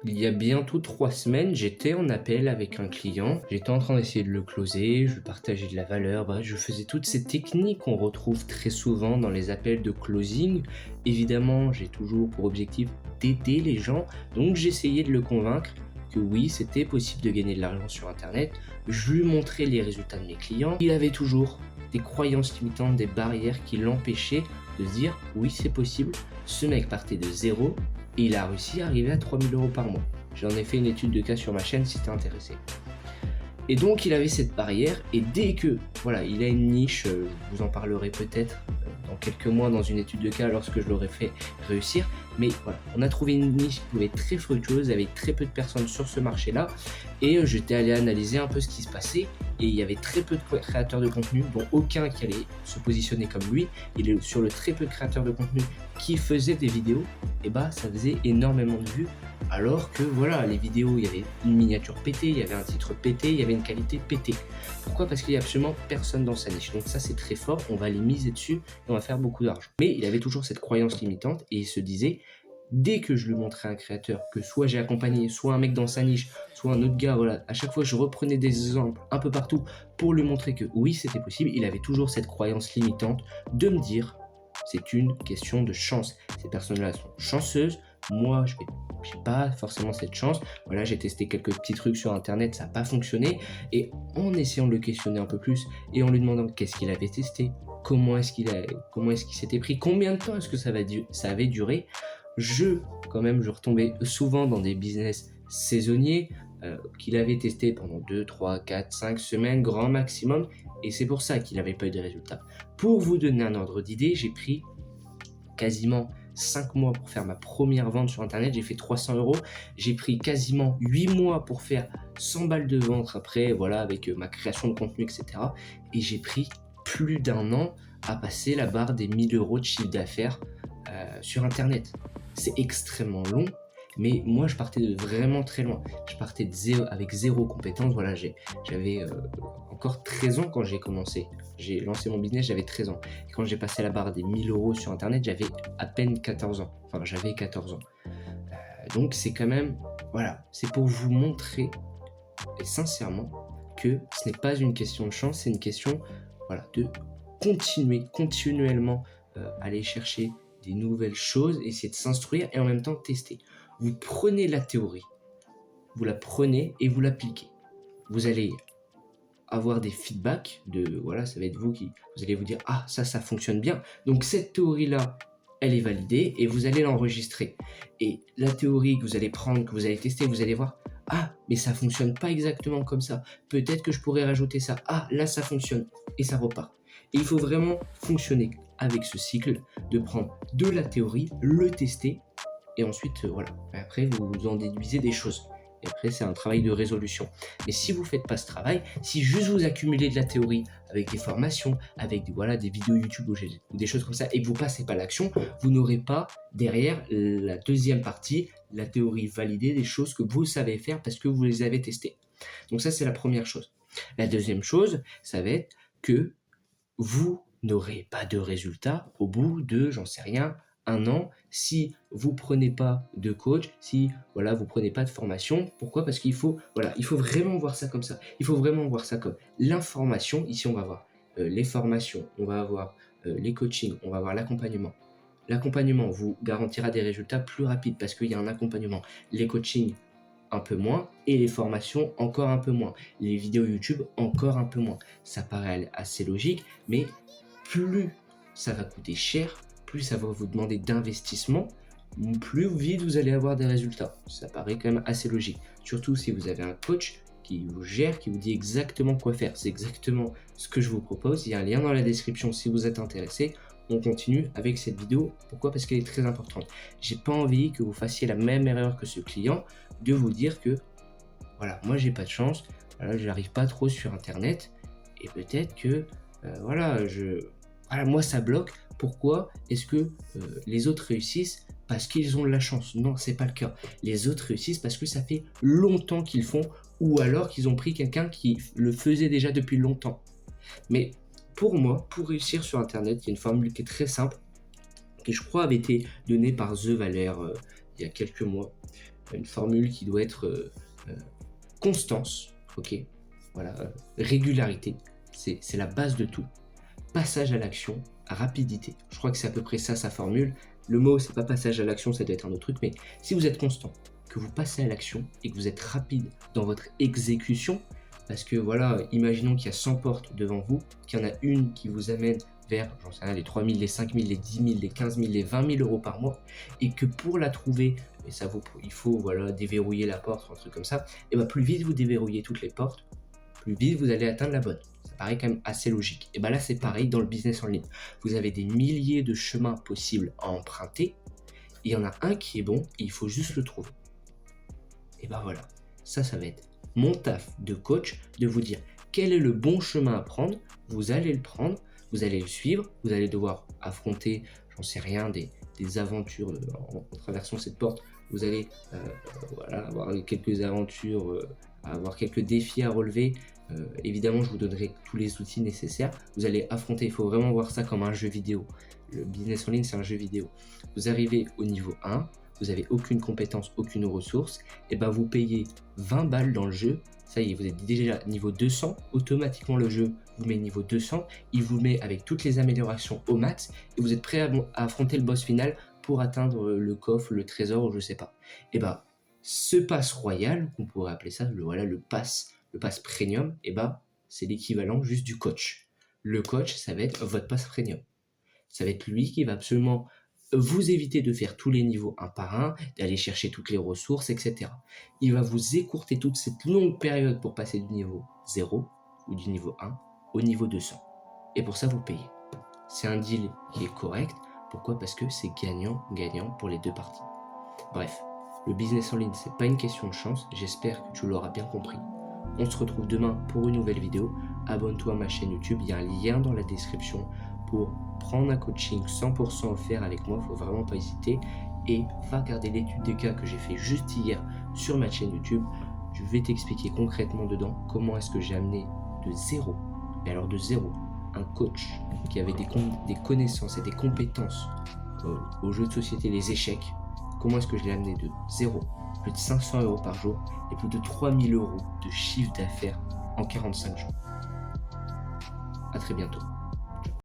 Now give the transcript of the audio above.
Il y a bientôt 3 semaines, j'étais en appel avec un client. J'étais en train d'essayer de le closer, je lui partageais de la valeur, bref, je faisais toutes ces techniques qu'on retrouve très souvent dans les appels de closing. Évidemment, j'ai toujours pour objectif d'aider les gens, donc j'essayais de le convaincre que oui, c'était possible de gagner de l'argent sur Internet. Je lui montrais les résultats de mes clients. Il avait toujours des croyances limitantes, des barrières qui l'empêchaient de se dire oui, c'est possible. Ce mec partait de zéro et il a réussi à arriver à 3 000 € par mois. J'en ai fait une étude de cas sur ma chaîne si t'es intéressé. Et donc il avait cette barrière, et dès que, voilà, il a une niche, je vous en parlerai peut-être dans quelques mois dans une étude de cas lorsque je l'aurai fait réussir, mais voilà, on a trouvé une niche qui pouvait être très fructueuse avec très peu de personnes sur ce marché-là, et j'étais allé analyser un peu ce qui se passait, et il y avait très peu de créateurs de contenu, dont aucun qui allait se positionner comme lui, et sur le très peu de créateurs de contenu qui faisaient des vidéos, et bah ça faisait énormément de vues. Alors que voilà, les vidéos, il y avait une miniature pétée, il y avait un titre pété, il y avait une qualité pétée. Pourquoi? Parce qu'il n'y a absolument personne dans sa niche. Donc ça, c'est très fort, on va les miser dessus et on va faire beaucoup d'argent. Mais il avait toujours cette croyance limitante et il se disait, dès que je lui montrais un créateur, que soit j'ai accompagné, soit un mec dans sa niche, soit un autre gars, voilà, à chaque fois je reprenais des exemples un peu partout pour lui montrer que oui, c'était possible, il avait toujours cette croyance limitante de me dire, c'est une question de chance. Ces personnes-là sont chanceuses, moi, je n'ai pas forcément cette chance. Voilà, j'ai testé quelques petits trucs sur Internet, ça n'a pas fonctionné. Et en essayant de le questionner un peu plus et en lui demandant qu'est-ce qu'il avait testé, comment est-ce qu'il s'était pris, combien de temps est-ce que ça avait duré, je retombais souvent dans des business saisonniers qu'il avait testé pendant 2, 3, 4, 5 semaines, grand maximum. Et c'est pour ça qu'il n'avait pas eu de résultats. Pour vous donner un ordre d'idée, j'ai pris quasiment 5 mois pour faire ma première vente sur Internet, j'ai fait 300 €. J'ai pris quasiment 8 mois pour faire 100 balles de vente après, voilà, avec ma création de contenu, etc. Et j'ai pris plus d'1 an à passer la barre des 1 000 € de chiffre d'affaires sur Internet. C'est extrêmement long, mais moi je partais de vraiment très loin. Je partais avec zéro compétence. Voilà, j'avais encore 13 ans quand j'ai commencé. J'ai lancé mon business, j'avais 13 ans. Et quand j'ai passé la barre des 1 000 € sur Internet, j'avais à peine 14 ans. Enfin, j'avais 14 ans. Donc c'est quand même, voilà, c'est pour vous montrer, et sincèrement, que ce n'est pas une question de chance, c'est une question, voilà, de continuellement aller chercher des nouvelles choses, essayer de s'instruire et en même temps tester. Vous prenez la théorie, vous la prenez et vous l'appliquez. Vous allez avoir des feedbacks voilà, ça va être vous allez vous dire, ah, ça fonctionne bien. Donc cette théorie-là, elle est validée et vous allez l'enregistrer. Et la théorie que vous allez prendre, que vous allez tester, vous allez voir, ah, mais ça fonctionne pas exactement comme ça. Peut-être que je pourrais rajouter ça. Ah, là, ça fonctionne. Et ça repart. Et il faut vraiment fonctionner avec ce cycle de prendre de la théorie, le tester, et ensuite, voilà. Après, vous en déduisez des choses. Et après, c'est un travail de résolution. Mais si vous ne faites pas ce travail, si juste vous accumulez de la théorie avec des formations, avec des vidéos YouTube ou des choses comme ça, et que vous ne passez pas à l'action, vous n'aurez pas derrière la deuxième partie, la théorie validée, des choses que vous savez faire parce que vous les avez testées. Donc ça, c'est la première chose. La deuxième chose, ça va être que vous n'aurez pas de résultat au bout de, j'en sais rien, 1 an, si vous prenez pas de coach, si voilà, vous prenez pas de formation. Pourquoi? Parce qu'il faut, voilà, il faut vraiment voir ça comme ça. Il faut vraiment voir ça comme l'information. Ici, on va voir les formations, on va avoir les coachings, on va avoir l'accompagnement. L'accompagnement vous garantira des résultats plus rapides parce qu'il y a un accompagnement. Les coachings, un peu moins, et les formations encore un peu moins. Les vidéos YouTube, encore un peu moins. Ça paraît assez logique, mais plus ça va coûter cher, plus ça va vous demander d'investissement, plus vite vous allez avoir des résultats. Ça paraît quand même assez logique. Surtout si vous avez un coach qui vous gère, qui vous dit exactement quoi faire. C'est exactement ce que je vous propose. Il y a un lien dans la description si vous êtes intéressé. On continue avec cette vidéo. Pourquoi? Parce qu'elle est très importante. J'ai pas envie que vous fassiez la même erreur que ce client, de vous dire que voilà, moi j'ai pas de chance, voilà, j'arrive pas trop sur Internet, et peut-être que voilà, moi ça bloque. Pourquoi est-ce que les autres réussissent? Parce qu'ils ont de la chance. Non, c'est pas le cas. Les autres réussissent parce que ça fait longtemps qu'ils font, ou alors qu'ils ont pris quelqu'un qui le faisait déjà depuis longtemps. Mais pour moi, pour réussir sur Internet, il y a une formule qui est très simple, qui je crois avait été donnée par The Valère il y a quelques mois. une formule qui doit être constance, ok, voilà, régularité, c'est la base de tout. Passage à l'action, rapidité. Je crois que c'est à peu près ça sa formule. Le mot, c'est pas passage à l'action, ça doit être un autre truc, mais si vous êtes constant, que vous passez à l'action et que vous êtes rapide dans votre exécution, parce que voilà, imaginons qu'il y a 100 portes devant vous, qu'il y en a une qui vous amène vers, j'en sais rien, les 3 000, les 5 000, les 10 000, les 15 000, les 20 000 euros par mois, et que pour la trouver, et ça vaut, il faut voilà, déverrouiller la porte, un truc comme ça, et bien plus vite vous déverrouillez toutes les portes, plus vite vous allez atteindre la bonne. Ça paraît quand même assez logique. Et bien là, c'est pareil dans le business en ligne. Vous avez des milliers de chemins possibles à emprunter, et il y en a un qui est bon, et il faut juste le trouver. Et ben voilà, ça va être mon taf de coach, de vous dire quel est le bon chemin à prendre, vous allez le prendre, vous allez le suivre, vous allez devoir affronter, j'en sais rien, des aventures en traversant cette porte, vous allez voilà, avoir quelques aventures, avoir quelques défis à relever. Évidemment, je vous donnerai tous les outils nécessaires. Vous allez affronter, il faut vraiment voir ça comme un jeu vidéo. Le business en ligne, c'est un jeu vidéo. Vous arrivez au niveau 1, vous n'avez aucune compétence, aucune ressource, et ben vous payez 20 balles dans le jeu, ça y est, vous êtes déjà niveau 200, automatiquement le jeu vous met niveau 200, il vous met avec toutes les améliorations au max, et vous êtes prêt à affronter le boss final pour atteindre le coffre, le trésor, ou je sais pas. Et ben, ce pass royal, on pourrait appeler ça, le pass premium, et ben, c'est l'équivalent juste du coach. Le coach, ça va être votre pass premium. Ça va être lui qui va absolument vous éviter de faire tous les niveaux un par un, d'aller chercher toutes les ressources, etc. Il va vous écourter toute cette longue période pour passer du niveau 0 ou du niveau 1 au niveau 200. Et pour ça, vous payez. C'est un deal qui est correct. Pourquoi ? Parce que c'est gagnant-gagnant pour les deux parties. Bref, le business en ligne, c'est pas une question de chance. J'espère que tu l'auras bien compris. On se retrouve demain pour une nouvelle vidéo. Abonne-toi à ma chaîne YouTube, il y a un lien dans la description pour prendre un coaching 100% offert avec moi, faut vraiment pas hésiter, et va regarder l'étude de cas que j'ai fait juste hier sur ma chaîne YouTube. Je vais t'expliquer concrètement dedans comment est-ce que j'ai amené de zéro, mais alors de zéro, un coach qui avait des connaissances et des compétences aux jeux de société, les échecs, comment est-ce que je l'ai amené de zéro, plus de 500 euros par jour et plus de 3000 euros de chiffre d'affaires en 45 jours. À très bientôt.